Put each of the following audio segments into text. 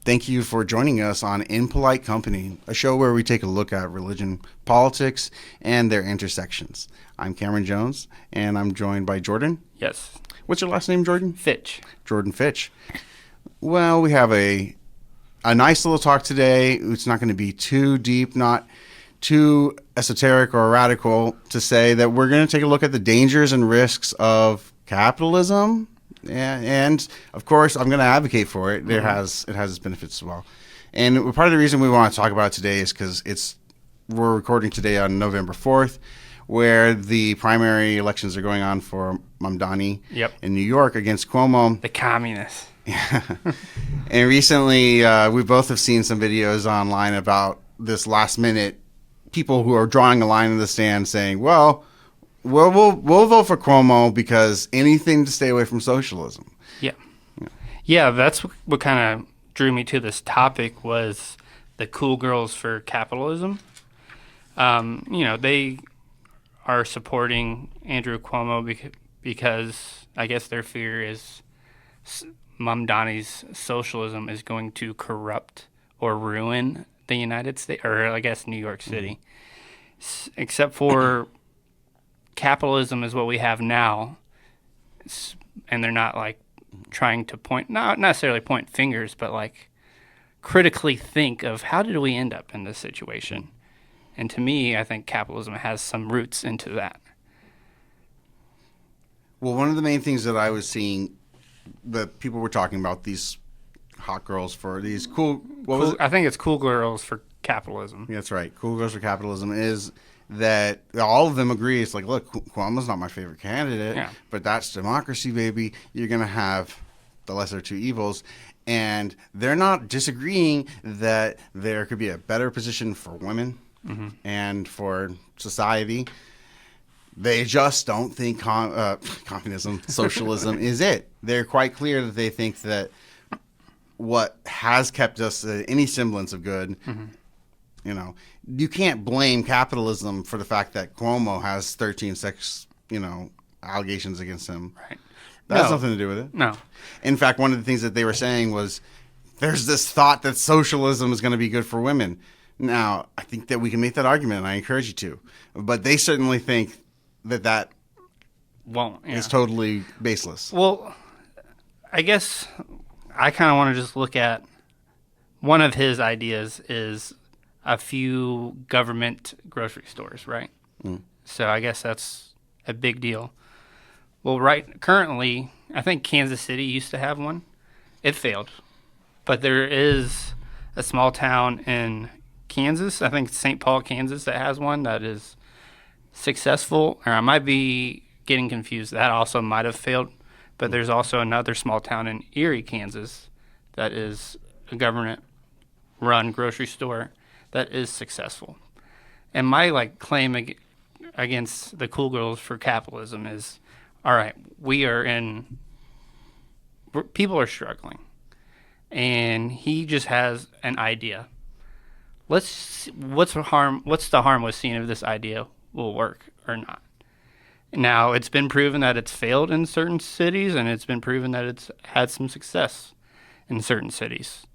Thank you for joining us on Impolite Company, a show where we take a look at religion, politics, and their intersections. I'm Cameron Jones, and I'm joined by Jordan. Yes. What's your last name, Jordan? Fitch. Jordan Fitch. Well, we have a nice little talk today. It's not going to be too deep, not too esoteric or radical, to say that we're going to take a look at the dangers and risks of capitalism. And of course, I'm going to advocate for it. It has its benefits as well. And part of the reason we want to talk about it today is because we're recording today on November 4th, where the primary elections are going on for Mamdani in New York against Cuomo. The communists. And recently, we both have seen some videos online about this last minute people who are drawing a line in the sand saying, well, we'll vote for Cuomo because anything to stay away from socialism. Yeah, that's what kind of drew me to this topic was the cool girls for capitalism. They are supporting Andrew Cuomo because I guess their fear is Mamdani's socialism is going to corrupt or ruin the United States, or I guess New York City. Except for capitalism is what we have now, and they're not like trying to not necessarily point fingers, but like critically think of how did we end up in this situation. And to me, I think capitalism has some roots into that. Well, one of the main things that I was seeing that people were talking about, these hot girls for these cool I think it's cool girls for capitalism. Yeah, that's right. Cool girls for capitalism is that all of them agree. It's like, look, Cuomo's not my favorite candidate, but that's democracy, baby. You're going to have the lesser of two evils. And they're not disagreeing that there could be a better position for women and for society. They just don't think communism, socialism is it. They're quite clear that they think that what has kept us any semblance of good, you can't blame capitalism for the fact that Cuomo has 13 sex, allegations against him. Right. That has nothing to do with it. No. In fact, one of the things that they were saying was there's this thought that socialism is going to be good for women. Now, I think that we can make that argument, and I encourage you to. But they certainly think that won't. Is totally baseless. Well, I guess I kind of want to just look at one of his ideas is a few government grocery stores, right? So I guess that's a big deal. Well, currently, I think Kansas City used to have one. It failed. But there is a small town in Kansas, I think St. Paul, Kansas, that has one that is successful. Or I might be getting confused. That also might have failed. But there's also another small town in Erie, Kansas, that is a government-run grocery store that is successful. And my claim against the cool girls for capitalism is, all right, people are struggling, and he just has an idea. What's the harm with seeing if this idea will work or not? Now, it's been proven that it's failed in certain cities, and it's been proven that it's had some success in certain cities.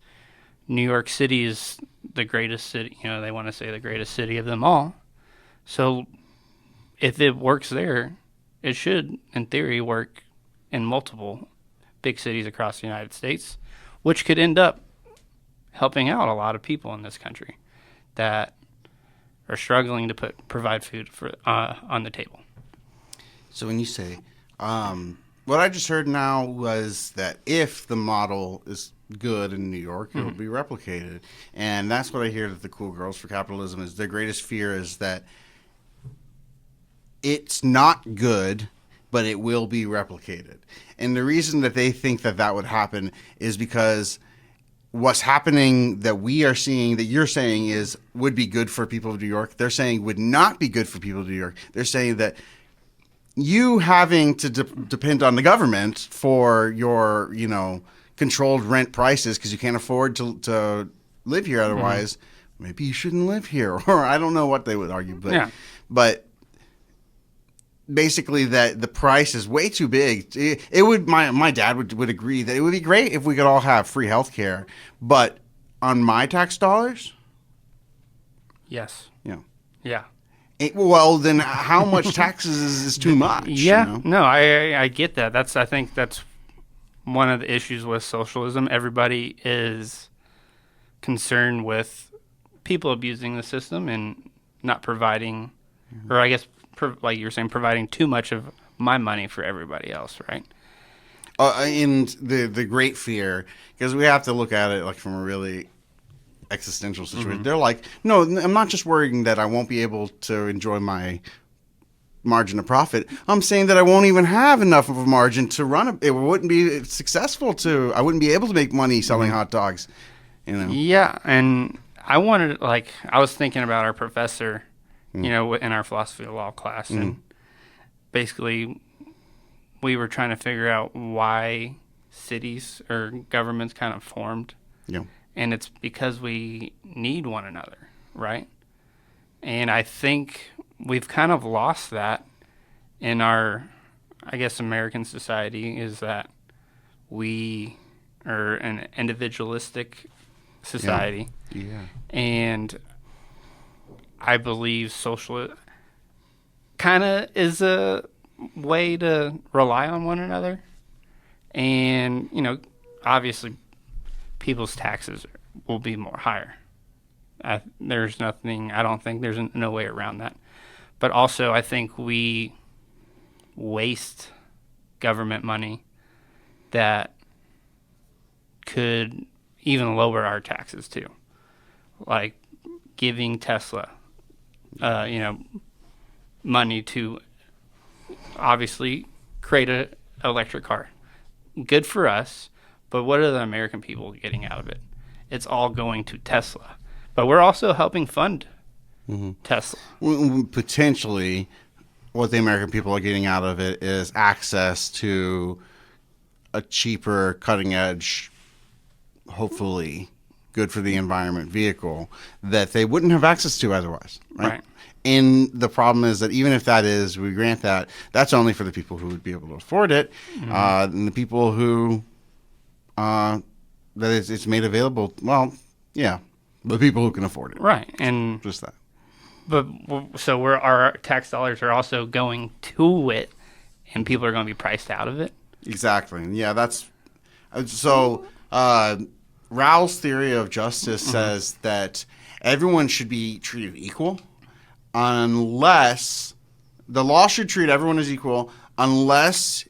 New York City is the greatest city. They want to say the greatest city of them all. So if it works there, it should, in theory, work in multiple big cities across the United States, which could end up helping out a lot of people in this country that are struggling to provide food on the table. So when you say, what I just heard now was that if the model is good in New York, it will be replicated. And that's what I hear that the cool girls for capitalism is their greatest fear is that it's not good, but it will be replicated. And the reason that they think that would happen is because what's happening that we are seeing, that you're saying is would be good for people of New York, they're saying would not be good for people of New York. They're saying that you having to depend on the government for your, controlled rent prices because you can't afford to live here otherwise, maybe you shouldn't live here. Or I don't know what they would argue, but basically that the price is way too big. It would my dad would agree that it would be great if we could all have free health care, but on my tax dollars? Yes. Yeah. Yeah. Well, then how much taxes is too much? Yeah. You know? No, I get that. I think that's one of the issues with socialism. Everybody is concerned with people abusing the system and not providing, or I guess, like you were saying, providing too much of my money for everybody else, right? And the great fear, because we have to look at it like from a really existential situation. They're like, no, I'm not just worrying that I won't be able to enjoy my margin of profit. I'm saying that I won't even have enough of a margin to run it wouldn't be successful I wouldn't be able to make money selling hot dogs, you know. Yeah, and I was thinking about our professor, you know, in our philosophy of law class, and basically we were trying to figure out why cities or governments kind of formed. Yeah. And it's because we need one another, right? And I think we've kind of lost that in our, I guess, American society, is that we are an individualistic society. Yeah. And I believe social kind of is a way to rely on one another. And, you know, obviously people's taxes will be more higher. I don't think there's no way around that. But also, I think we waste government money that could even lower our taxes too. Like giving Tesla, you know, money to obviously create an electric car. Good for us, but what are the American people getting out of it? It's all going to Tesla. But we're also helping fund Tesla. Potentially, what the American people are getting out of it is access to a cheaper, cutting-edge, hopefully good for the environment vehicle that they wouldn't have access to otherwise. Right. And the problem is that even if we grant that, that's only for the people who would be able to afford it, and the people who it's made available. Well, yeah, the people who can afford it. Right, and just that. But so our tax dollars are also going to it, and people are going to be priced out of it. Exactly. Yeah, that's so. Raoul's theory of justice says that everyone should be treated equal, unless the law should treat everyone as equal, unless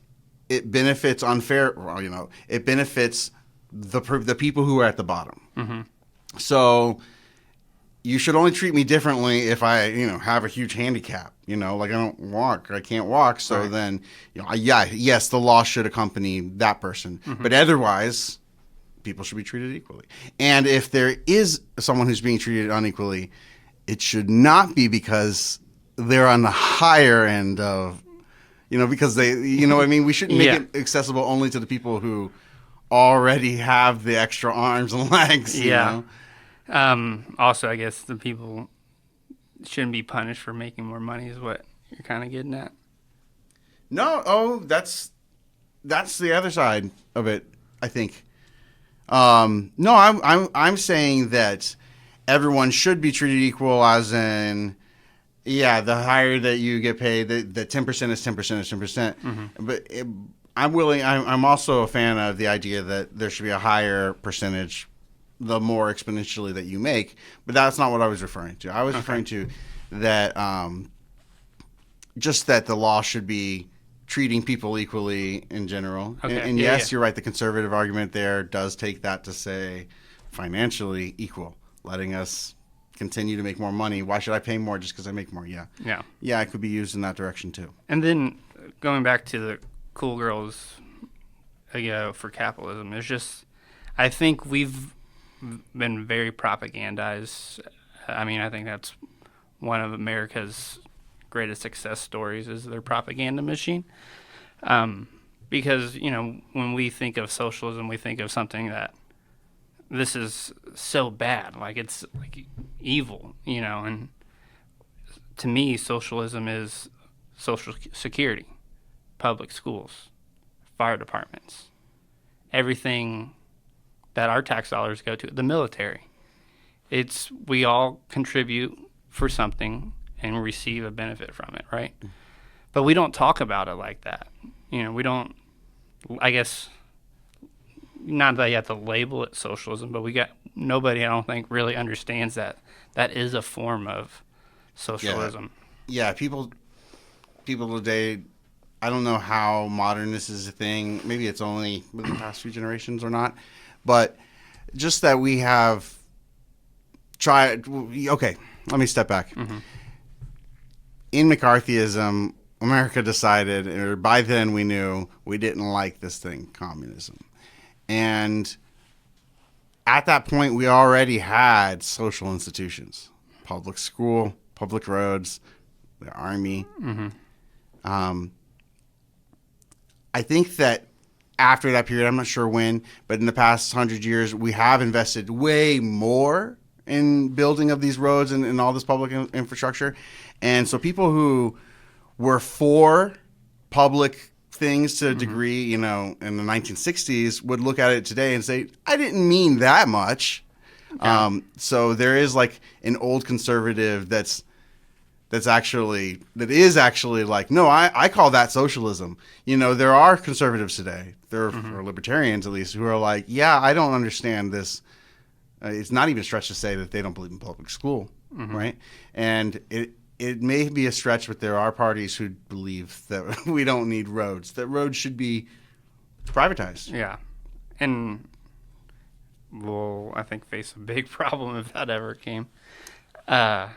it benefits it benefits the people who are at the bottom. So you should only treat me differently if I, have a huge handicap, like I can't walk. So then, yes, the law should accompany that person, but otherwise people should be treated equally. And if there is someone who's being treated unequally, it should not be because they're on the higher end of, because they, we shouldn't make it accessible only to the people who already have the extra arms and legs. You know? Also, I guess the people shouldn't be punished for making more money is what you're kind of getting at. No, that's the other side of it, I think. No, I'm saying that everyone should be treated equal, as in, the higher that you get paid, the 10% is 10% is 10%. But I'm also a fan of the idea that there should be a higher percentage the more exponentially that you make, but that's not what I was referring to. I was referring to that just that the law should be treating people equally in general. And yes, you're right. The conservative argument there does take that to say financially equal, letting us continue to make more money. Why should I pay more just because I make more? Yeah, it could be used in that direction too. And then going back to the cool girls, for capitalism, there's just, I think we've been very propagandized. I mean, I think that's one of America's greatest success stories is their propaganda machine. Because, when we think of socialism, we think of something that this is so bad, like it's like evil, and to me, socialism is social security, public schools, fire departments, everything that our tax dollars go to? The military. It's we all contribute for something and receive a benefit from it, right? But we don't talk about it like that. We don't, I guess, not that you have to label it socialism, but nobody, I don't think, really understands that is a form of socialism. Yeah, people today, I don't know how modern this is a thing. Maybe it's only within the past few generations or not. But just that we have tried. Okay, let me step back. Mm-hmm. In McCarthyism, America decided, or by then we knew, we didn't like this thing, communism. And at that point, we already had social institutions, public school, public roads, the army. Mm-hmm. I think that after that period, I'm not sure when, but in the past 100 years, we have invested way more in building of these roads and all this public infrastructure. And so people who were for public things to a degree, in the 1960s would look at it today and say, I didn't mean that much. Okay. So there is like an old conservative that is actually like, no, I call that socialism. There are conservatives today, or libertarians at least, who are like, yeah, I don't understand this. It's not even a stretch to say that they don't believe in public school, right? And it may be a stretch, but there are parties who believe that we don't need roads, that roads should be privatized. Yeah. And we'll, I think, face a big problem if that ever came. I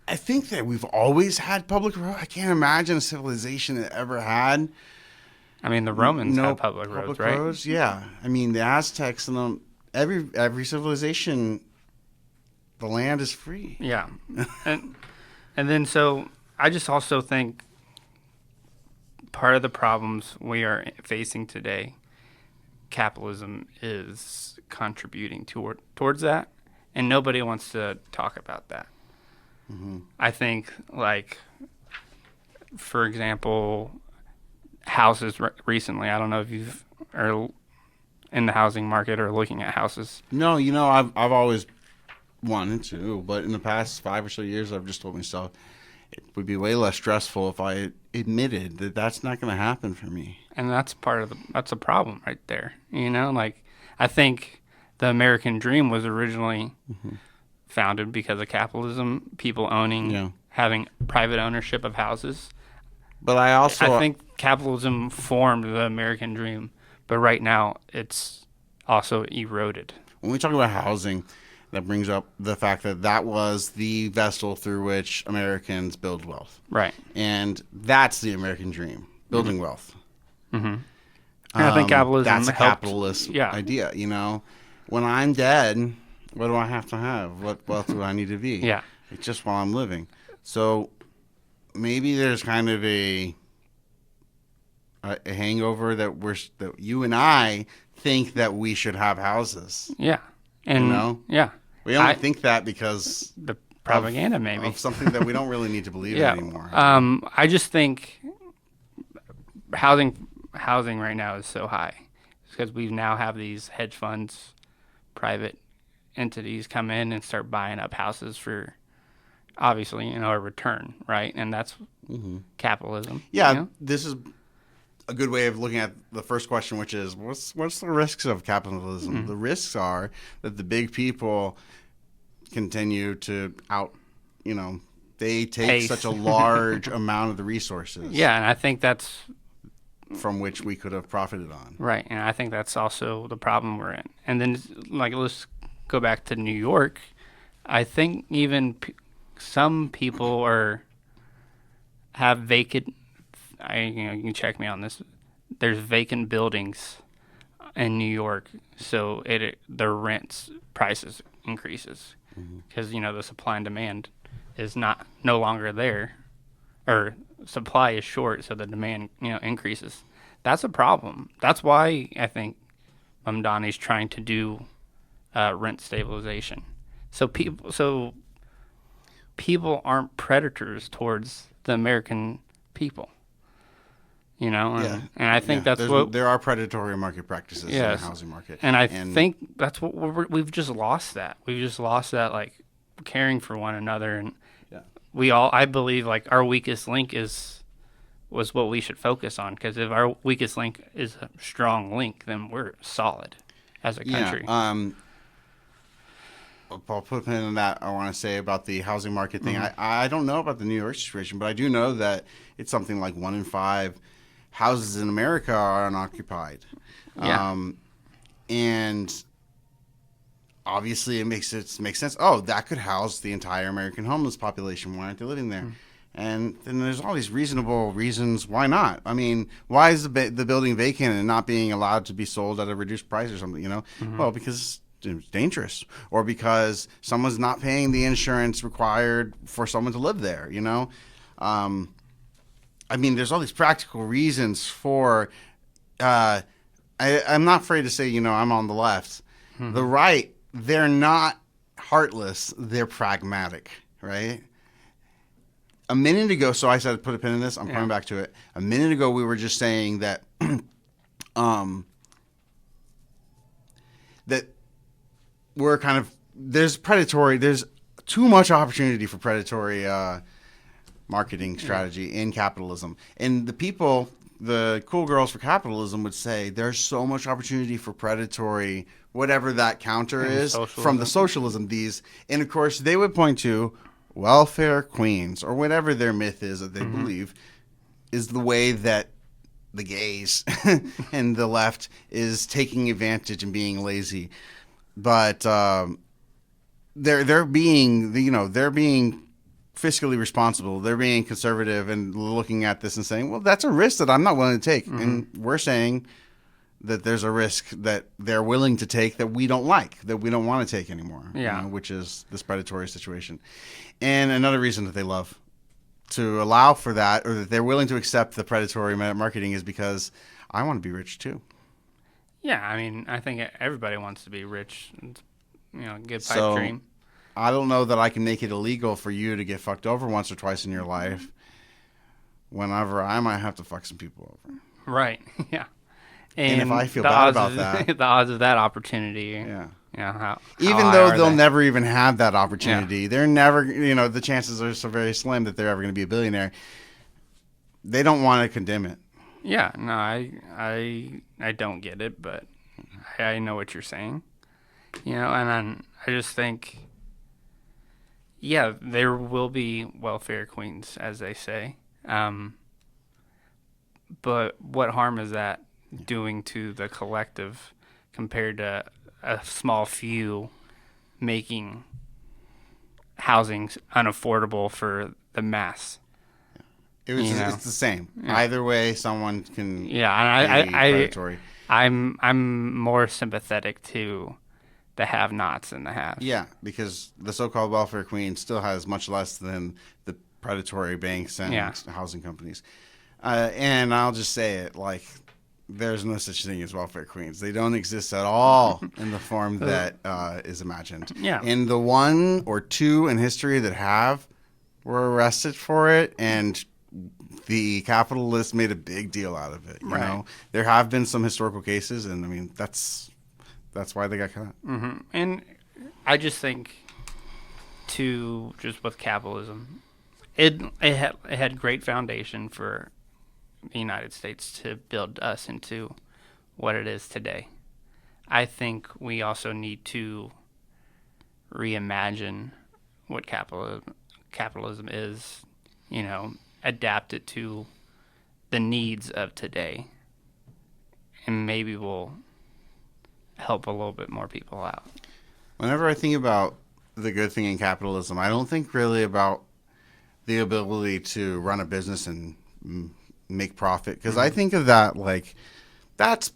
think that we've always had public roads. I can't imagine a civilization that ever had. I mean, the Romans had public roads, right? Roads, yeah. I mean, the Aztecs and them. Every civilization, the land is free. Yeah. And then so I just also think part of the problems we are facing today, capitalism is contributing towards that, and nobody wants to talk about that. Mm-hmm. I think, like, for example, houses recently, I don't know if you've are in the housing market or looking at houses. No, I've always wanted to, but in the past 5 or so years, I've just told myself it would be way less stressful if I admitted that that's not going to happen for me. And that's that's a problem right there. Like, I think the American dream was originally founded because of capitalism, people owning, having private ownership of houses. But I think capitalism formed the American dream, but right now it's also eroded. When we talk about housing, that brings up the fact that was the vessel through which Americans build wealth. Right. And that's the American dream, building wealth. Mm-hmm. And I think capitalism that's a capitalist idea, When I'm dead, what do I have to have? What wealth do I need to be? Yeah. It's just while I'm living. So maybe there's kind of a hangover that you and I think that we should have houses. Yeah. And yeah. We only think that because the propaganda maybe of something that we don't really need to believe in anymore. I just think housing right now is so high because we now have these hedge funds, private entities come in and start buying up houses for obviously, a return, right? And that's capitalism. Yeah, this is a good way of looking at the first question, which is what's the risks of capitalism? Mm-hmm. The risks are that the big people continue to they take such a large amount of the resources. Yeah, and I think that's from which we could have profited on. Right, and I think that's also the problem we're in. And then, let's go back to New York. I think even some people have vacant. You can check me on this. There's vacant buildings in New York, so the rents prices increases because the supply and demand is no longer there, or supply is short, so the demand increases. That's a problem. That's why I think Mamdani's trying to do rent stabilization. So people aren't predators towards the American people. And I think that's what there are predatory market practices in the housing market, and I think that's what we've just lost that. We've just lost that, like, caring for one another, and I believe, like, our weakest link was what we should focus on, because if our weakest link is a strong link, then we're solid as a country. I'll put a pin in that. I want to say about the housing market thing. I don't know about the New York situation, but I do know that it's something like 1 in 5 houses in America are unoccupied. And obviously it makes sense. Oh, that could house the entire American homeless population. Why aren't they living there? And then there's all these reasonable reasons why not. I mean, why is the building vacant and not being allowed to be sold at a reduced price or something, Well, because it's dangerous, or because someone's not paying the insurance required for someone to live there, I mean, there's all these practical reasons for, I'm not afraid to say, I'm on the left. The right, they're not heartless, they're pragmatic, right? A minute ago, so I said put a pin in this, I'm coming back to it. A minute ago, we were just saying that that we're kind of, there's too much opportunity for predatory marketing strategy in capitalism. And the cool girls for capitalism would say there's so much opportunity for predatory, whatever that counter is, from the socialism. And of course, they would point to welfare queens, or whatever their myth is that they believe is the way that the gays and the left is taking advantage and being lazy. But they're being fiscally responsible. They're being conservative and looking at this and saying, well, that's a risk that I'm not willing to take. And we're saying that there's a risk that they're willing to take that we don't like, that we don't want to take anymore, which is this predatory situation. And another reason that they love to allow for that, or that they're willing to accept the predatory marketing, is because I want to be rich too. Yeah, I mean, I think everybody wants to be rich. Good pipe dream. I don't know that I can make it illegal for you to get fucked over once or twice in your life, whenever I might have to fuck some people over. Right, yeah. And if I feel bad about that. The odds of that opportunity. Even though they'll never even have that opportunity, they're never, the chances are so very slim that they're ever going to be a billionaire. They don't want to condemn it. Yeah, no, I don't get it, but I know what you're saying. And I just think, there will be welfare queens, as they say. But what harm is that doing to the collective compared to a small few making housing unaffordable for the mass? It's the same. Either way, someone can. And predatory. I'm more sympathetic to the have-nots than the have. Yeah, because the so-called welfare queen still has much less than the predatory banks and housing companies. And I'll just say it, like, there's no such thing as welfare queens. They don't exist at all in the form that is imagined. Yeah. And the 1 or 2 in history that were arrested for it, and the capitalists made a big deal out of it. You know, there have been some historical cases, and I mean that's why they got caught. And I just think, just with capitalism, it had great foundation for the United States to build us into what it is today. I think we also need to reimagine what capitalism is, adapt it to the needs of today, and maybe we'll help a little bit more people out. Whenever I think about the good thing in capitalism, I don't think really about the ability to run a business and make profit, because I think of that like that's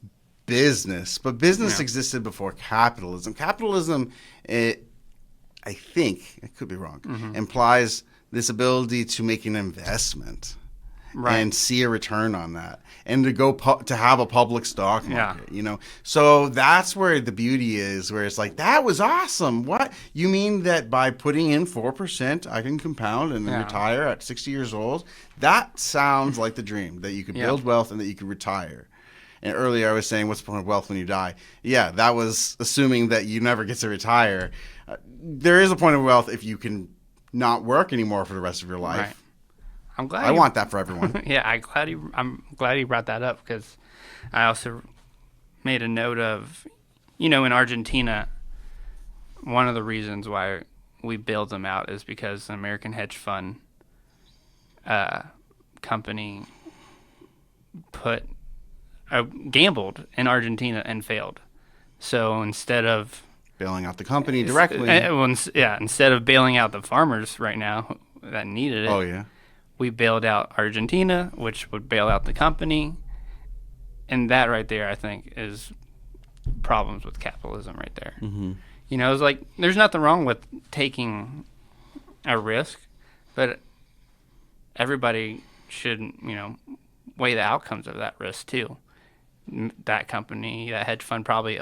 business, but business existed before capitalism. Capitalism, I think, I could be wrong, implies this ability to make an investment. and see a return on that, and to go to have a public stock market, So that's where the beauty is, where it's like, that was awesome. What? You mean that by putting in 4%, I can compound and then retire at 60 years old? That sounds like the dream, that you could build wealth and that you could retire. And earlier I was saying, what's the point of wealth when you die? Yeah, that was assuming that you never get to retire. There is a point of wealth if you can not work anymore for the rest of your life. Right. I'm glad. I want that for everyone. Yeah, I'm glad you brought that up, because I also made a note of, in Argentina, one of the reasons why we bailed them out is because an American hedge fund company gambled in Argentina and failed. So instead of bailing out the company directly, instead of bailing out the farmers right now that needed it, we bailed out Argentina, which would bail out the company, and that right there, I think, is problems with capitalism right there. Mm-hmm. It's like, there's nothing wrong with taking a risk, but everybody should, weigh the outcomes of that risk too. That company, that hedge fund, probably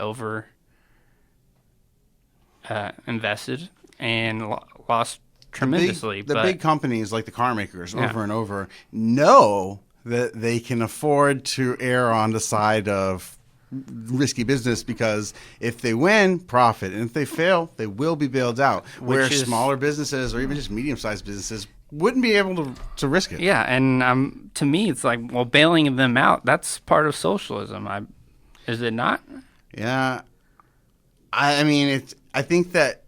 invested and lost tremendously. The big companies, like the car makers, over and over, know that they can afford to err on the side of risky business, because if they win, profit, and if they fail, they will be bailed out. Where smaller businesses, or even just medium-sized businesses, wouldn't be able to risk it. Yeah, and to me, it's like, well, bailing them out, that's part of socialism. Is it not? Yeah. I mean, I think that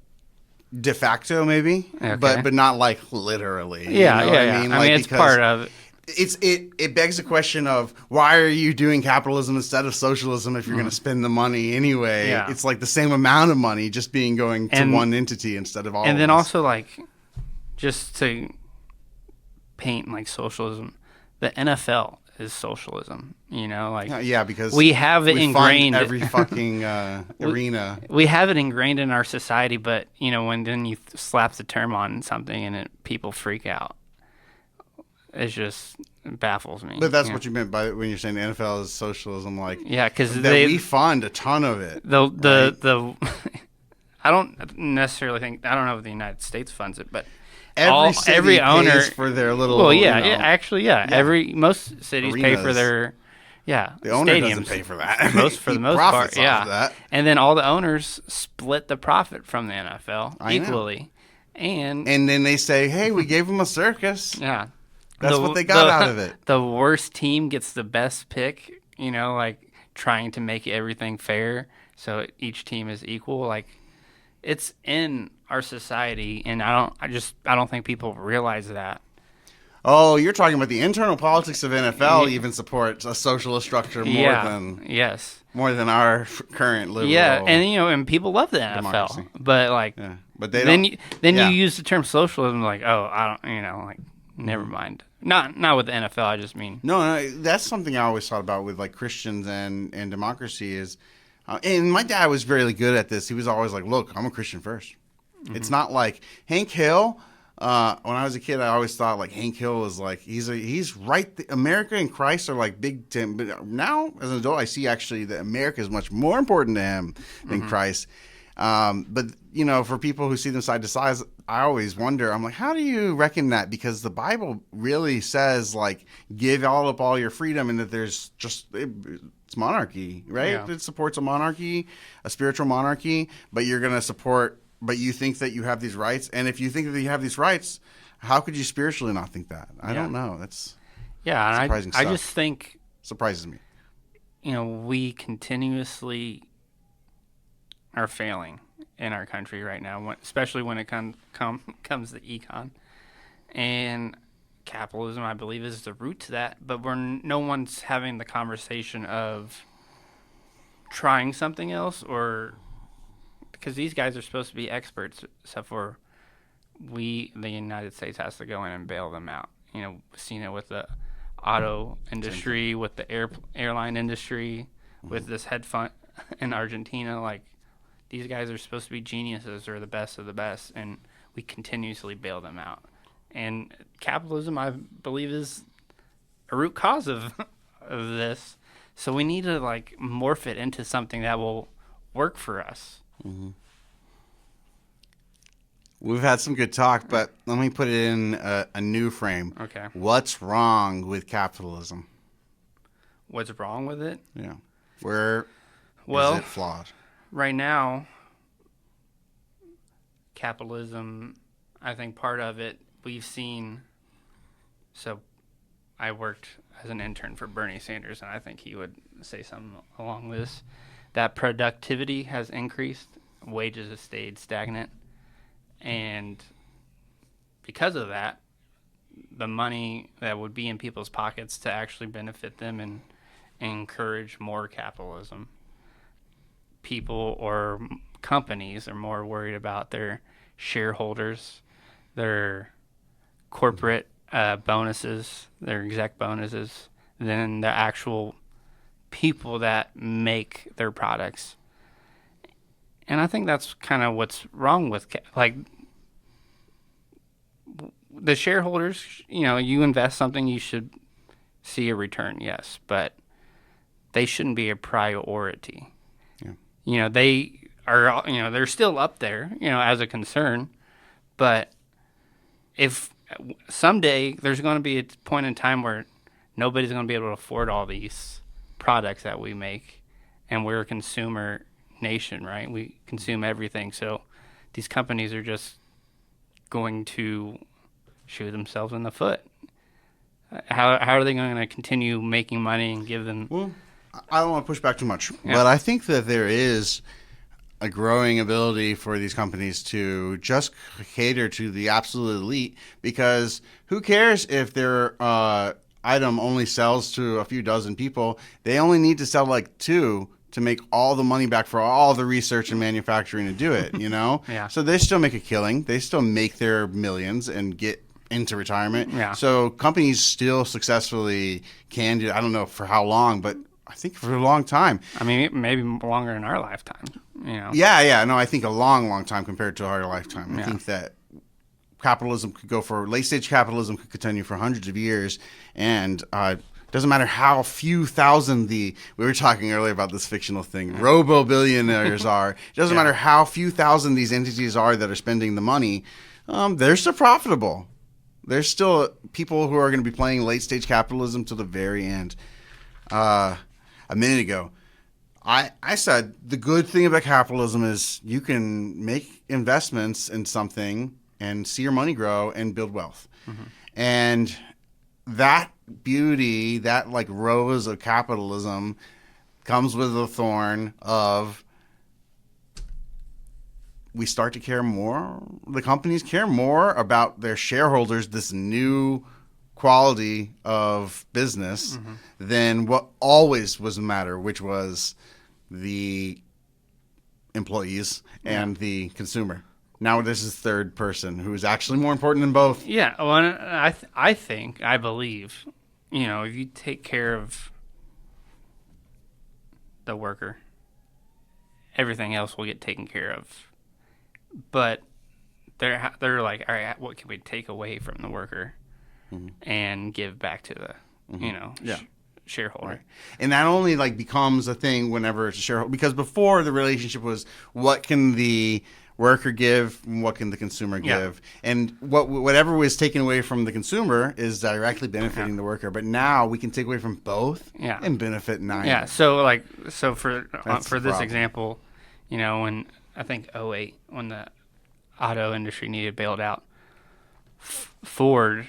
de facto maybe, but not like literally. Yeah, I mean, it's part of it. It begs the question of, why are you doing capitalism instead of socialism if you're going to spend the money anyway? Yeah. It's like the same amount of money just going to one entity instead of all. And then also, like, just to paint like socialism, the NFL is socialism. Because we have it ingrained fund every fucking arena. We have it ingrained in our society, but when then you slap the term on something and people freak out. It baffles me. But that's what you meant by when you're saying the NFL is socialism, like, because we fund a ton of it. I don't necessarily think, I don't know if the United States funds it, but every owner pays for their little. Well, most cities pay for their the owner stadiums. Doesn't pay for that. For the most part, that. And then all the owners split the profit from the NFL equally, and then they say, "Hey, we gave them a circus." Yeah. That's what they got out of it. The worst team gets the best pick, like trying to make everything fair so each team is equal. Like, it's in our society, and I don't think people realize that. Oh, you're talking about the internal politics of NFL even supports a socialist structure more than our current liberal. Yeah, and people love the NFL, democracy. But like, but they don't. Then you use the term socialism, like, oh, I don't, like, never mind. Not with the NFL. I just mean no. That's something I always thought about with like Christians and democracy is, and my dad was really good at this. He was always like, "Look, I'm a Christian first." Mm-hmm. It's not like Hank Hill. When I was a kid, I always thought like Hank Hill was like he's right. America and Christ are like big to him. But now as an adult, I see actually that America is much more important to him than Christ. But for people who see them side to side, I always wonder, I'm like, how do you reckon that? Because the Bible really says, like, give up all your freedom, and that there's it's monarchy, right? Yeah. It supports a monarchy, a spiritual monarchy, but you're going to support, but you think that you have these rights. And if you think that you have these rights, how could you spiritually not think that? I don't know. That's surprising stuff. I just think, surprises me. We continuously are failing in our country right now, especially when it comes to econ. And capitalism, I believe, is the root to that. But no one's having the conversation of trying something else, or because these guys are supposed to be experts, except for the United States has to go in and bail them out. We've seen it with the auto industry, with the airline industry, with this hedge fund in Argentina. Like, these guys are supposed to be geniuses, or the best of the best, and we continuously bail them out. And capitalism, I believe, is a root cause of this. So we need to like morph it into something that will work for us. Mm-hmm. We've had some good talk, but let me put it in a new frame. Okay. What's wrong with capitalism? What's wrong with it? Yeah. Where is it flawed? Right now, capitalism, I think part of it we've seen. So I worked as an intern for Bernie Sanders, and I think he would say something along this, that productivity has increased, wages have stayed stagnant, and because of that, the money that would be in people's pockets to actually benefit them and encourage more capitalism, people or companies are more worried about their shareholders, their corporate bonuses, their exec bonuses, than the actual people that make their products. And I think that's kind of what's wrong with like the shareholders. You know, you invest something, you should see a return, yes, but they shouldn't be a priority. Yeah. You know, they are. You know, they're still up there. You know, as a concern, but if someday there's going to be a point in time where nobody's going to be able to afford all these products that we make, and we're a consumer nation, right? We consume everything, so these companies are just going to shoot themselves in the foot. How are they going to continue making money and give them? Well, I don't want to push back too much, but I think that there is a growing ability for these companies to just cater to the absolute elite, because who cares if their item only sells to a few dozen people? They only need to sell like 2 to make all the money back for all the research and manufacturing to do it, you know? Yeah. So they still make a killing. They still make their millions and get into retirement. Yeah. So companies still successfully can do, I don't know for how long, but I think for a long time. I mean, maybe longer in our lifetime, you know? Yeah. No, I think a long time compared to our lifetime. I think that capitalism could go for, late-stage capitalism could continue for hundreds of years, and doesn't matter how few thousand we were talking earlier about this fictional thing, robo-billionaires are. It doesn't matter how few thousand these entities are that are spending the money. They're still profitable. There's still people who are going to be playing late-stage capitalism to the very end. A minute ago, I said the good thing about capitalism is you can make investments in something and see your money grow and build wealth. Mm-hmm. And that beauty, that like rose of capitalism, comes with the thorn of we start to care more. The companies care more about their shareholders, this new quality of business, than what always was the matter, which was the employees and the consumer. Now this is third person, who is actually more important than both. Yeah, well, I believe, you know, if you take care of the worker, everything else will get taken care of. But they're like, all right, what can we take away from the worker and give back to the, you know, shareholder? Right. And that only like becomes a thing whenever it's a shareholder, because before the relationship was what can the worker give and what can the consumer give, and whatever was taken away from the consumer is directly benefiting the worker. But now we can take away from both and benefit neither. Yeah. So for this example, you know, when I think 2008, when the auto industry needed bailed out, Ford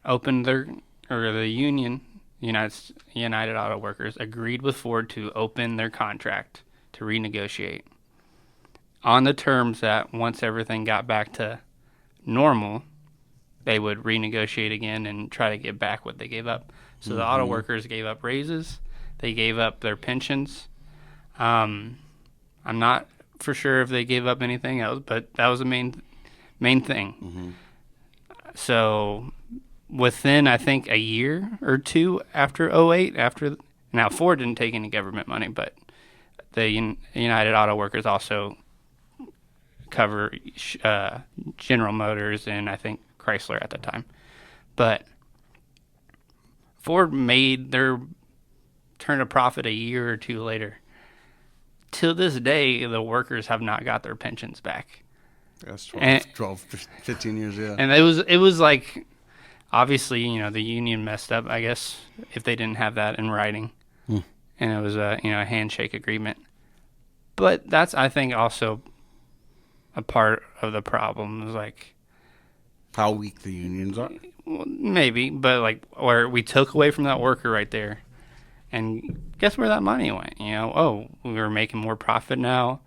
opened the union, United Auto Workers, agreed with Ford to open their contract to renegotiate on the terms that once everything got back to normal, they would renegotiate again and try to get back what they gave up. So the auto workers gave up raises, they gave up their pensions. I'm not for sure if they gave up anything else, but that was the main thing. So within, I think, a year or two after 2008, now Ford didn't take any government money, but the United Auto Workers also cover General Motors and I think Chrysler at the time. But Ford turned a profit a year or two later. Till this day, the workers have not got their pensions back. That's 12, 15 years, yeah. And it was like, obviously, the union messed up, I guess, if they didn't have that in writing. And it was a handshake agreement. But that's, I think, also a part of the problem. Is like how weak the unions are. Well, maybe, but where we took away from that worker right there, and guess where that money went? We were making more profit now,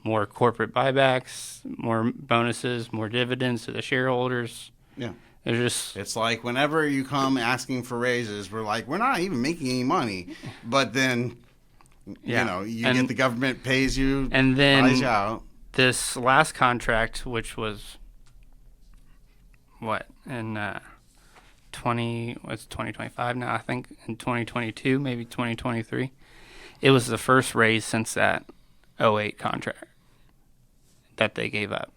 more corporate buybacks, more bonuses, more dividends to the shareholders. Yeah. It's like whenever you come asking for raises, we're like, we're not even making any money. But then, get the government pays you, and then buys you out. This last contract, which was in 2025 now, I think, in 2022, maybe 2023. It was the first raise since that 2008 contract that they gave up.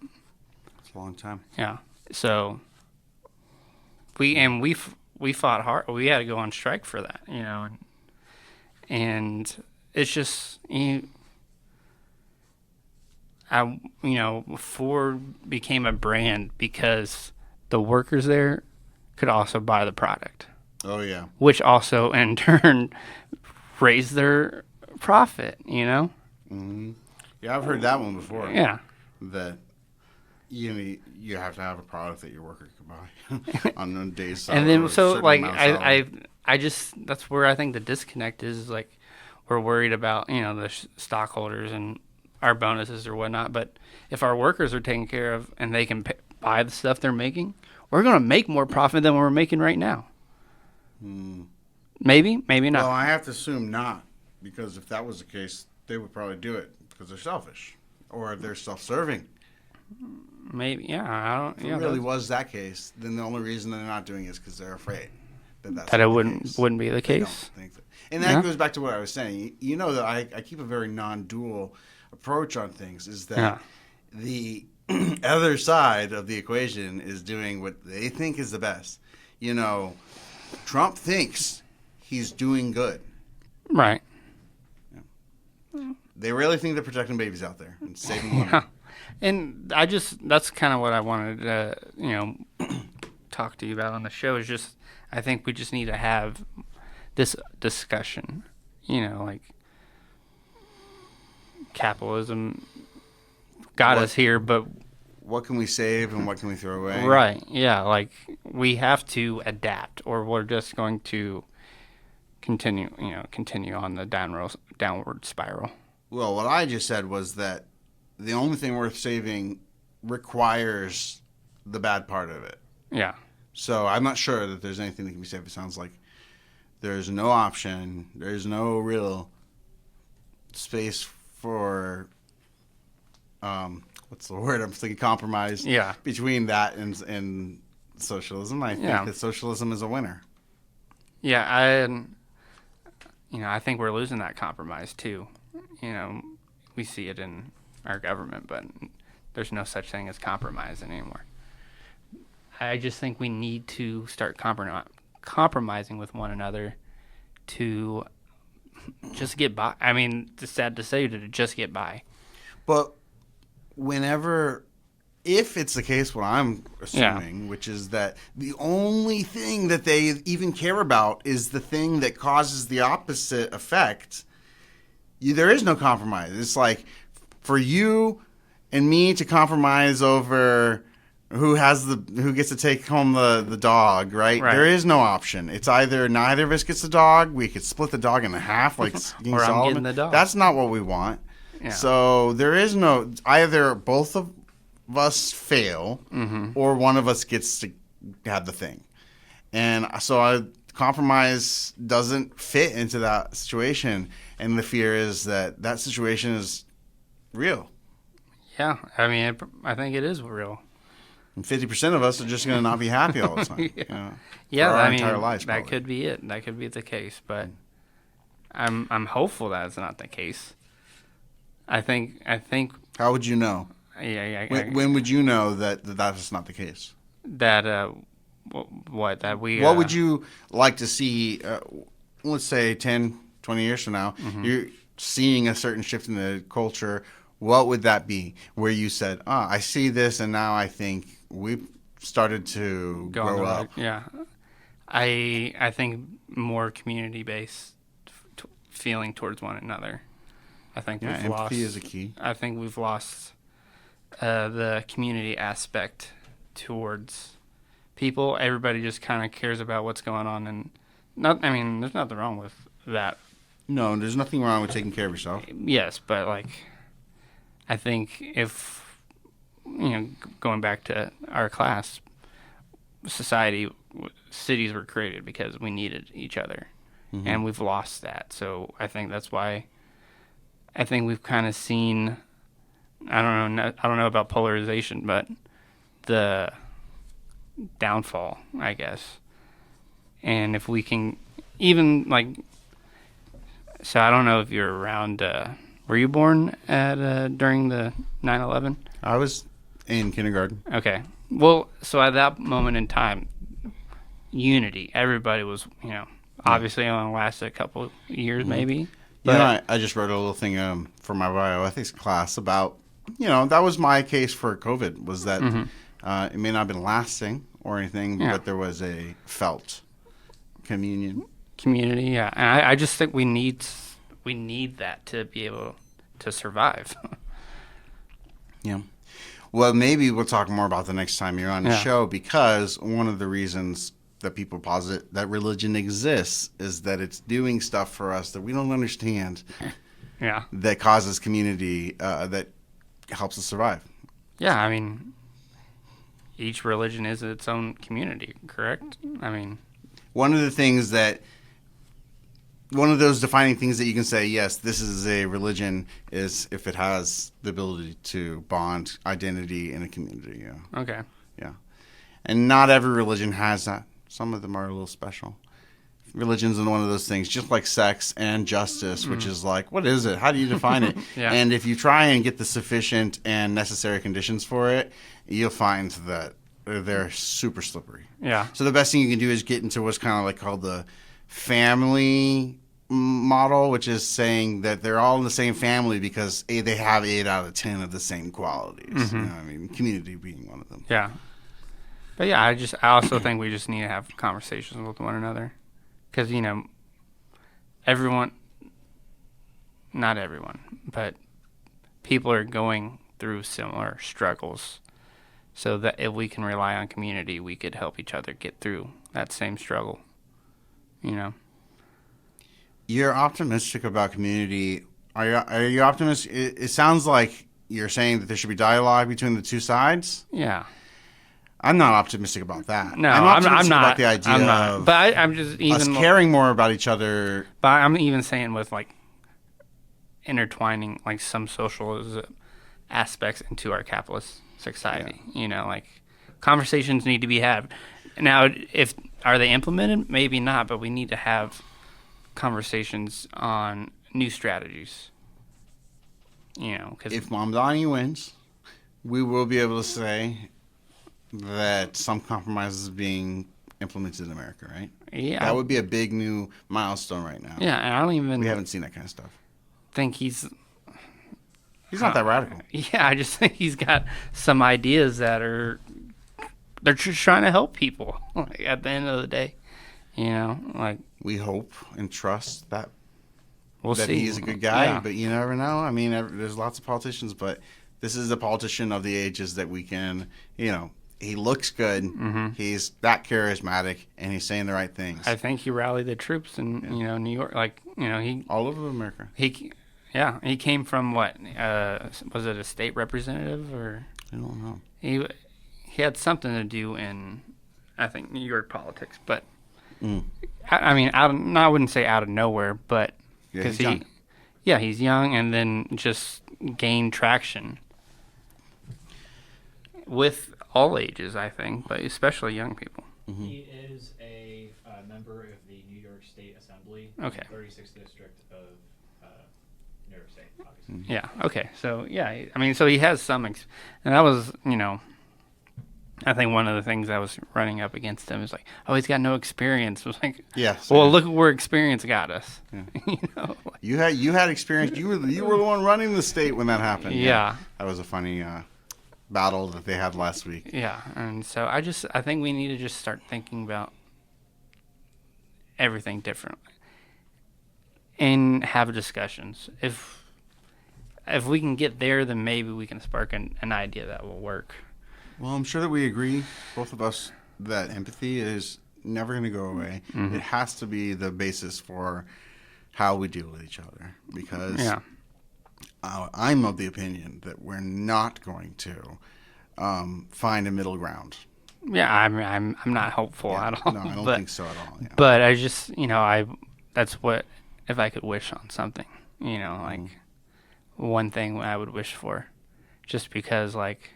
It's a long time. Yeah. So we fought hard. We had to go on strike for that, and it's just Ford became a brand because the workers there could also buy the product. Oh, yeah. Which also, in turn, raised their profit, Mm-hmm. Yeah, I've heard that one before. Yeah. That you have to have a product that your worker can buy on days. And then, so, I just, that's where I think the disconnect is, we're worried about, the stockholders and our bonuses or whatnot. But if our workers are taken care of and they can buy the stuff they're making, we're going to make more profit than we're making right now. Maybe, maybe not. Well, I have to assume not, because if that was the case, they would probably do it because they're selfish or they're self-serving. Maybe, yeah. If it really was that case, then the only reason they're not doing it is because they're afraid that it wouldn't be the case. And that goes back to what I was saying. That I keep a very non-dual approach on things. Is that the other side of the equation is doing what they think is the best. Trump thinks he's doing good. Right. Yeah. They really think they're protecting babies out there and saving women. Yeah. And that's kind of what I wanted to, talk to you about on the show is just, I think we just need to have this discussion, capitalism got us here, but what can we save and what can we throw away? Right. Yeah. We have to adapt, or we're just going to continue on the downward spiral. Well, what I just said was that the only thing worth saving requires the bad part of it. Yeah. So I'm not sure that there's anything that can be saved. It sounds like there's no option. There's no real space for what's the word? I'm thinking compromise. Yeah. Between that and socialism. I think that socialism is a winner. Yeah, I think we're losing that compromise too. We see it in our government, but there's no such thing as compromise anymore. I just think we need to start compromising with one another to just get by. I mean, it's sad to say, to just get by. But if it's the case, what I'm assuming, which is that the only thing that they even care about is the thing that causes the opposite effect, there is no compromise. It's like for you and me to compromise over who gets to take home the dog, right? There is no option. It's either neither of us gets the dog. We could split the dog in half, like or I'm getting the dog. That's not what we want. Yeah. So there is no either both of us fail or one of us gets to have the thing. And so compromise doesn't fit into that situation. And the fear is that situation is real. Yeah. I mean, I think it is real. And 50% of us are just going to not be happy all the time. Yeah, entire lives, that could be it. That could be the case. But I'm hopeful that it's not the case. I think. How would you know? Yeah. When would you know that that's not the case? That What that we? What would you like to see? Let's say 10, 20 years from now, you're seeing a certain shift in the culture. What would that be? Where you said, I see this, and now I think we've started to grow up. Yeah. I think more community-based feeling towards one another. I think we've empathy lost. Is a key. I think we've lost the community aspect towards people. Everybody just kind of cares about what's going on, and there's nothing wrong with that. No, there's nothing wrong with taking care of yourself. Yes, but I think if going back to our class, cities were created because we needed each other, and we've lost that. So I think that's why. I think we've kind of seen. I don't know about polarization, but the downfall, I guess. And if we can even so I don't know if you're around. Were you born during the 9/11? I was in kindergarten. Okay. Well, so at that moment in time, unity. Everybody was, obviously only lasted a couple years, maybe. But I just wrote a little thing for my bioethics class about, that was my case for COVID, was that it may not have been lasting or anything, but there was a felt community, yeah. And I just think we need that to be able to survive. Yeah. Well, maybe we'll talk more about the next time you're on the show, because one of the reasons that people posit that religion exists is that it's doing stuff for us that we don't understand. Yeah. That causes community, that helps us survive. Yeah, each religion is its own community, correct? One of those defining things that you can say, yes, this is a religion, is if it has the ability to bond identity in a community. Yeah. Okay. Yeah. And not every religion has that. Some of them are a little special. Religion's one of those things, just like sex and justice, which is what is it? How do you define it? Yeah. And if you try and get the sufficient and necessary conditions for it, you'll find that they're super slippery. Yeah. So the best thing you can do is get into what's kind of called the family model, which is saying that they're all in the same family because they have 8 out of 10 of the same qualities. Community being one of them. Yeah. But yeah, I also think we just need to have conversations with one another, because not everyone, but people are going through similar struggles. So that if we can rely on community, we could help each other get through that same struggle. You're optimistic about community. Are you optimistic? It sounds like you're saying that there should be dialogue between the two sides. Yeah. I'm not optimistic about that. No, I'm optimistic not about the idea of but I'm just even us caring more about each other. But I'm even saying with intertwining some social aspects into our capitalist society. Yeah. Conversations need to be had. Now, are they implemented? Maybe not, but we need to have conversations on new strategies. Cause if Mamdani wins, we will be able to say that some compromises being implemented in America, right? Yeah. That would be a big new milestone right now. Yeah, and we haven't seen that kind of stuff. Think he's not that radical. Yeah, I just think he's got some ideas that they're just trying to help people at the end of the day. We hope and trust that we'll see. He's a good guy, but you never know. There's lots of politicians, but this is a politician of the ages that we can, he looks good. Mm-hmm. He's that charismatic, and he's saying the right things. I think he rallied the troops in New York, he all over America. He came from what? Was it a state representative or? I don't know. He had something to do in, I think, New York politics, but I wouldn't say out of nowhere, but because he's young, and then just gained traction with all ages, I think, but especially young people. Mm-hmm. He is a member of the New York State Assembly, okay. 36th District of New York State, obviously. Mm-hmm. Yeah, okay. So, so he has some, and that was, I think one of the things I was running up against him is like, oh, he's got no experience. I was like, Yes. well, look at where experience got us. Yeah. You know, like, You had experience. You were the one running the state when that happened. Yeah. That was a funny battle that they had last week. yeah. And so I think we need to just start thinking about everything differently and have discussions. If we can get there, then maybe we can spark an idea that will work. Well, I'm sure that we agree, both of us, that empathy is never going to go away. Mm-hmm. It has to be the basis for how we deal with each other, because I'm of the opinion that we're not going to find a middle ground. Yeah, I'm not hopeful at all. No, I don't think so at all. Yeah. But I just, that's what, if I could wish on something, like one thing I would wish for, just because, like,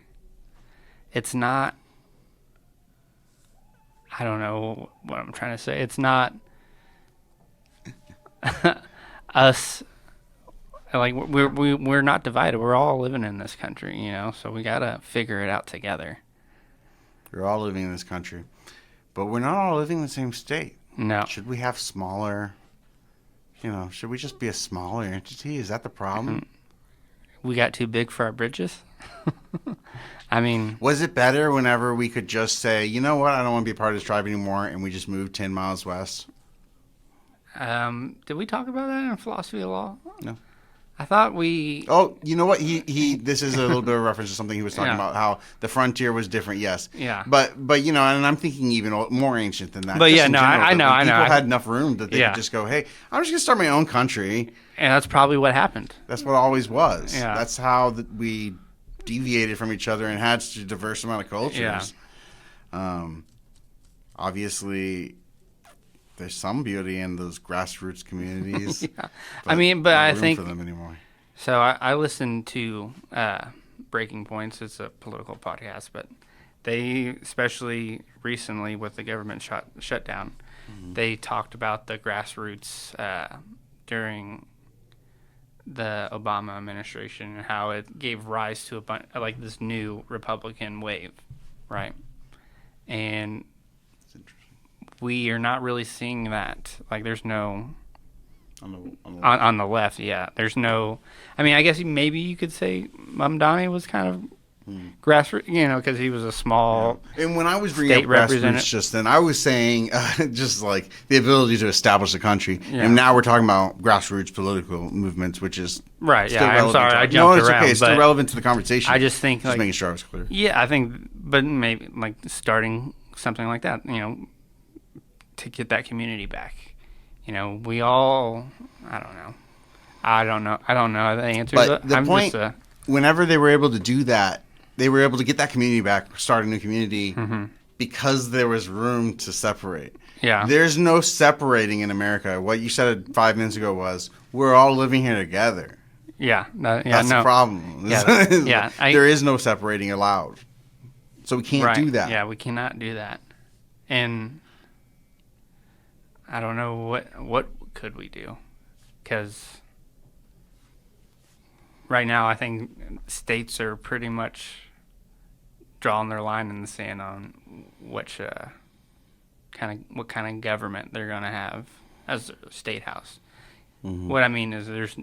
it's not, I don't know what I'm trying to say. It's not us, like, we're not divided. We're all living in this country, so we got to figure it out together. We're all living in this country, but we're not all living in the same state. No. Should we have smaller, should we just be a smaller entity? Is that the problem? We got too big for our britches? I mean... Was it better whenever we could just say, you know what, I don't want to be a part of this tribe anymore, and we just moved 10 miles west? Did we talk about that in Philosophy of Law? No. I thought we... Oh, you know what? This is a little bit of a reference to something he was talking about, how the frontier was different, yes. Yeah. But and I'm thinking even more ancient than that. But just yeah, in no, general, I know. People had enough room that they could just go, hey, I'm just going to start my own country. And that's probably what happened. That's what it always was. Yeah. That's how we deviated from each other and had such a diverse amount of cultures. Yeah. Obviously, there's some beauty in those grassroots communities. Yeah. I mean, but no I room think... for them anymore. So I listened to Breaking Points. It's a political podcast, but they, especially recently with the government shutdown, they talked about the grassroots during the Obama administration and how it gave rise to this new Republican wave, right? And we are not really seeing that. Like, there's no... On the left, yeah. There's no... I mean, I guess maybe you could say Mamdani was kind of grassroots, because he was a small... Yeah. And when I was bringing up grassroots just then, I was saying just like the ability to establish a country. Yeah. And now we're talking about grassroots political movements, which is right. Still Yeah, I'm sorry, I jumped around. No, it's around, okay. It's still relevant to the conversation. I just think... Just making sure I was clear. Yeah, I think... But maybe, like, starting something like that, to get that community back. We all, I don't know the answer. But the point, whenever they were able to do that, they were able to get that community back, start a new community, because there was room to separate. Yeah. There's no separating in America. What you said 5 minutes ago was, we're all living here together. Yeah. That's the problem. Yeah. There is no separating allowed. So we can't do that. Yeah, we cannot do that. And... I don't know what could we do, because right now I think states are pretty much drawing their line in the sand on what kind of government they're going to have as a state house. What I mean is there's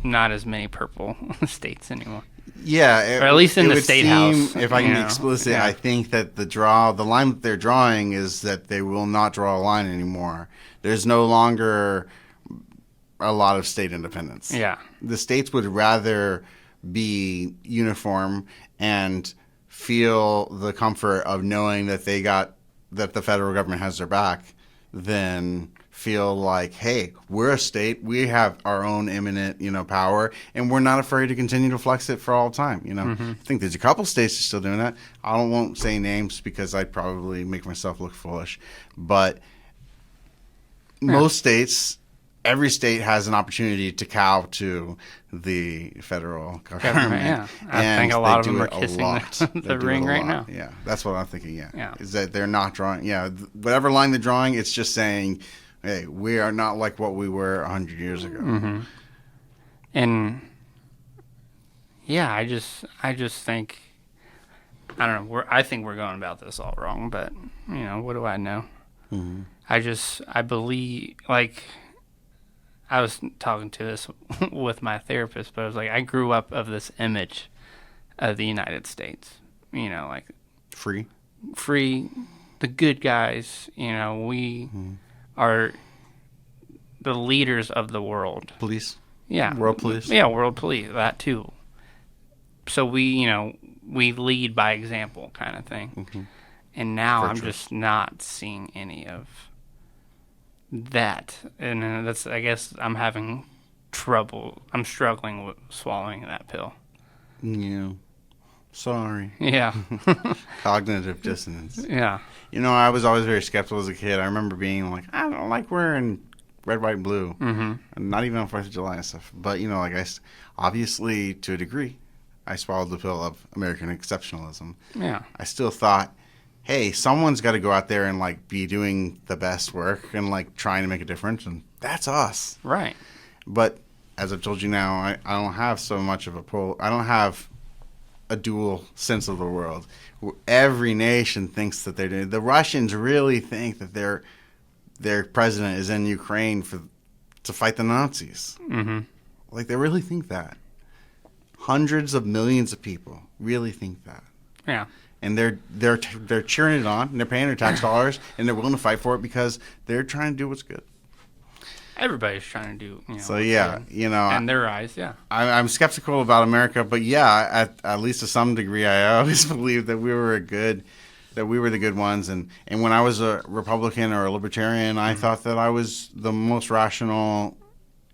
not as many purple states anymore. Yeah, or at least in the state house. If I can be explicit, I think that the line that they're drawing is that they will not draw a line anymore. There's no longer a lot of state independence. Yeah, the states would rather be uniform and feel the comfort of knowing that that the federal government has their back than feel like, hey, we're a state, we have our own eminent, power, and we're not afraid to continue to flex it for all time. I think there's a couple states that are still doing that. I won't say names because I'd probably make myself look foolish, but most states, every state has an opportunity to cow to the federal government. Yeah, I think a lot of them are kissing the ring right now. Yeah, that's what I'm thinking. Yeah, is that they're not drawing. Yeah, whatever line they're drawing, it's just saying, hey, we are not like what we were 100 years ago. And yeah, I just think I don't know. I think we're going about this all wrong, but what do I know? Mm-hmm. I believe, like, I was talking to this with my therapist, but I was like, I grew up of this image of the United States, like Free, the good guys, we are the leaders of the world. police. Yeah. World police. Yeah, world police, that too. So we lead by example kind of thing. Mm-hmm. And now I'm Virtuous. just not seeing any of that. And that's, I guess, I'm having trouble. I'm struggling with swallowing that pill. Yeah. Sorry. Yeah. Cognitive dissonance. Yeah. I was always very skeptical as a kid. I remember being like, I don't like wearing red, white, and blue. Mm-hmm. Not even on 4th of July and stuff. But, obviously, to a degree, I swallowed the pill of American exceptionalism. Yeah. I still thought, hey, someone's got to go out there and, be doing the best work and, trying to make a difference. And that's us. Right. But as I've told you now, I don't have so much of a pull. I don't have a dual sense of the world. Every nation thinks that they're doing. The Russians really think that their president is in Ukraine to fight the Nazis. Mm-hmm. They really think that. Hundreds of millions of people really think that. Yeah. And they're cheering it on, and they're paying their tax dollars, and they're willing to fight for it because they're trying to do what's good. Everybody's trying to do, So yeah, in their eyes, yeah. I'm skeptical about America, but yeah, at least to some degree, I always believed that we were the good ones. And when I was a Republican or a Libertarian, I thought that I was the most rational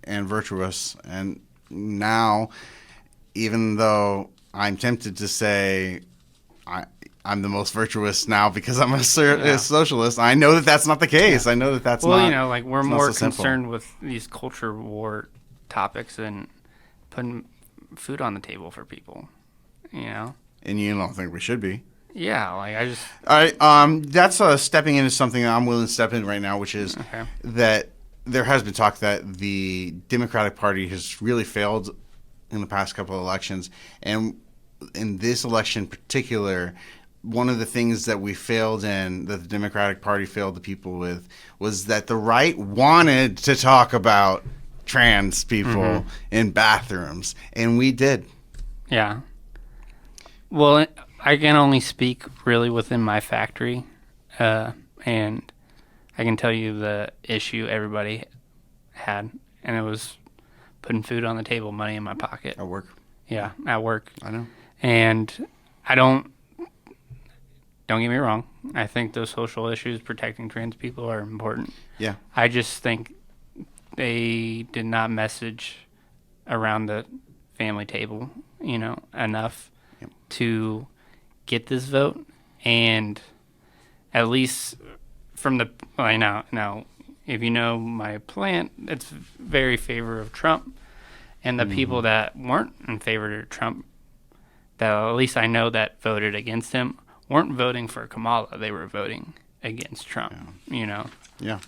and virtuous. And now, even though I'm tempted to say I'm the most virtuous now because I'm a socialist, I know that that's not the case. I know that that's not. We're more concerned with these culture war topics than putting food on the table for people, And you don't think we should be. Yeah, I just... All right, that's stepping into something that I'm willing to step in right now, which is that there has been talk that the Democratic Party has really failed in the past couple of elections. And in this election in particular, one of the things that we failed in, that the Democratic Party failed the people with, was that the right wanted to talk about trans people in bathrooms, and we did. Yeah. Well, I can only speak really within my factory, and I can tell you the issue everybody had, and it was putting food on the table, money in my pocket. At work. Yeah, at work. I know. And I don't get me wrong, I think those social issues protecting trans people are important. Yeah. I just think they did not message around the family table, enough to get this vote. And at least from the now if you know my plant, it's very favor of Trump, and the people that weren't in favor of Trump, that at least I know that voted against him, weren't voting for Kamala. They were voting against Trump. Yeah.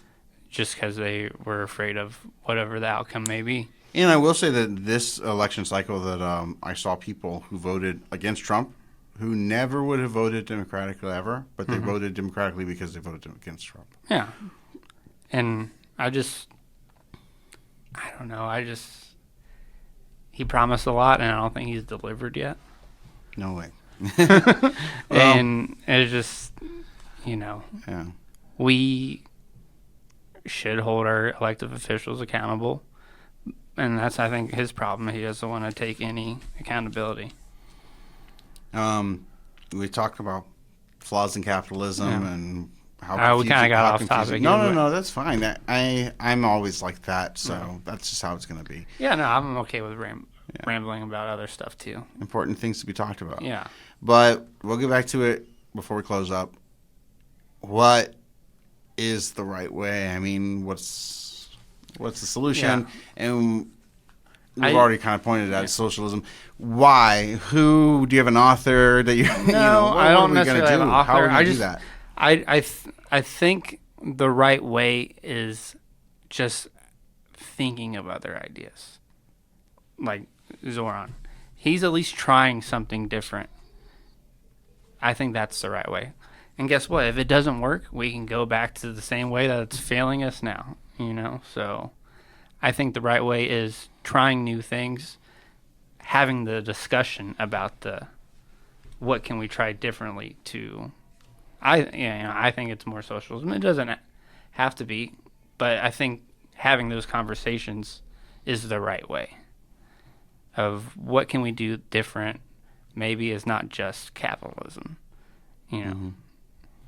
Just because they were afraid of whatever the outcome may be. And I will say that this election cycle that I saw people who voted against Trump who never would have voted Democratically ever, but they voted Democratically because they voted against Trump. Yeah. And I don't know. He promised a lot, and I don't think he's delivered yet. No way. And it's just, Yeah. we should hold our elected officials accountable. And that's, I think, his problem. He doesn't want to take any accountability. We talked about flaws in capitalism and how we kind of got off topic. No, that's fine. I'm always like that, so that's just how it's going to be. Yeah, no, I'm okay with rambling about other stuff too. Important things to be talked about. Yeah. But we'll get back to it before we close up. What is the right way? I mean, what's the solution? Yeah. And we've already kind of pointed out socialism. Why? Who? Do you have an author that you? No, what I don't are we necessarily gonna have an do? author. How are we gonna do that? I think the right way is just thinking of other ideas. Like Zohran, he's at least trying something different. I think that's the right way. And guess what? If it doesn't work, we can go back to the same way that it's failing us now, So I think the right way is trying new things, having the discussion about what can we try differently to. I think it's more socialism. It doesn't have to be, but I think having those conversations is the right way of what can we do different. Maybe it's not just capitalism,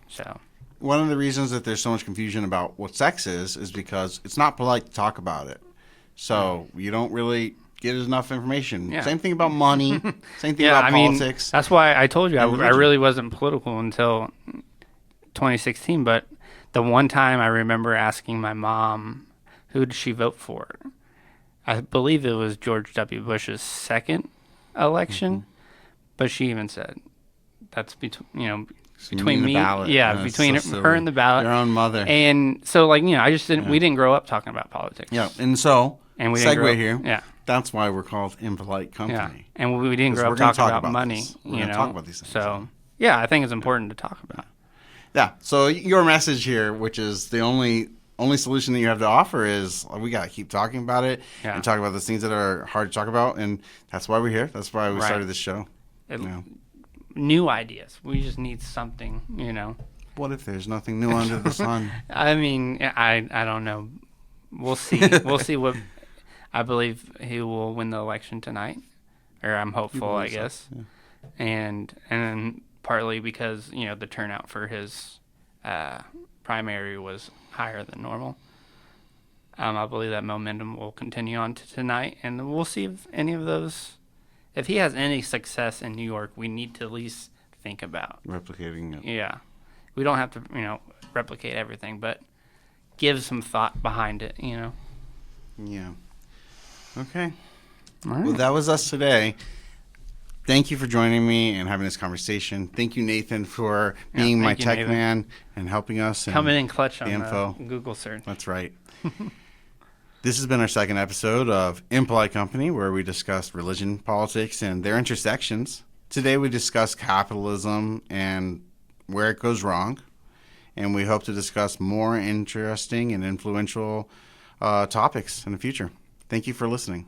So one of the reasons that there's so much confusion about what sex is because it's not polite to talk about it. So you don't really get enough information. Yeah. Same thing about money. Same thing about politics. That's why I told you I really wasn't political until 2016. But the one time I remember asking my mom, who did she vote for? I believe it was George W. Bush's second election. But she even said, that's between me, ballot. Between her and the ballot, your own mother, and so I just didn't. We didn't grow up talking about politics. Yeah, and so we didn't segue here. Yeah, that's why we're called Impolite Company. Yeah, and we didn't grow up talking about money. We're talk about these things. So yeah, I think it's important to talk about. Yeah. So your message here, which is the only solution that you have to offer, is we got to keep talking about it and talk about the things that are hard to talk about, and that's why we're here. That's why we started this show. New ideas. We just need something, What if there's nothing new under the sun? I mean, I don't know. We'll see. We'll see what. I believe he will win the election tonight, or I'm hopeful, I guess. So. Yeah. And then partly because the turnout for his primary was higher than normal. I believe that momentum will continue on to tonight, and we'll see if any of those. If he has any success in New York, we need to at least think about replicating it. Yeah. We don't have to, replicate everything, but give some thought behind it, Yeah. Okay. All right. Well, that was us today. Thank you for joining me and having this conversation. Thank you, Nathan, for being my tech man and helping us. Coming in clutch on info. Google search. That's right. This has been our second episode of Impolite Company, where we discussed religion, politics, and their intersections. Today we discussed capitalism and where it goes wrong, and we hope to discuss more interesting and influential topics in the future. Thank you for listening.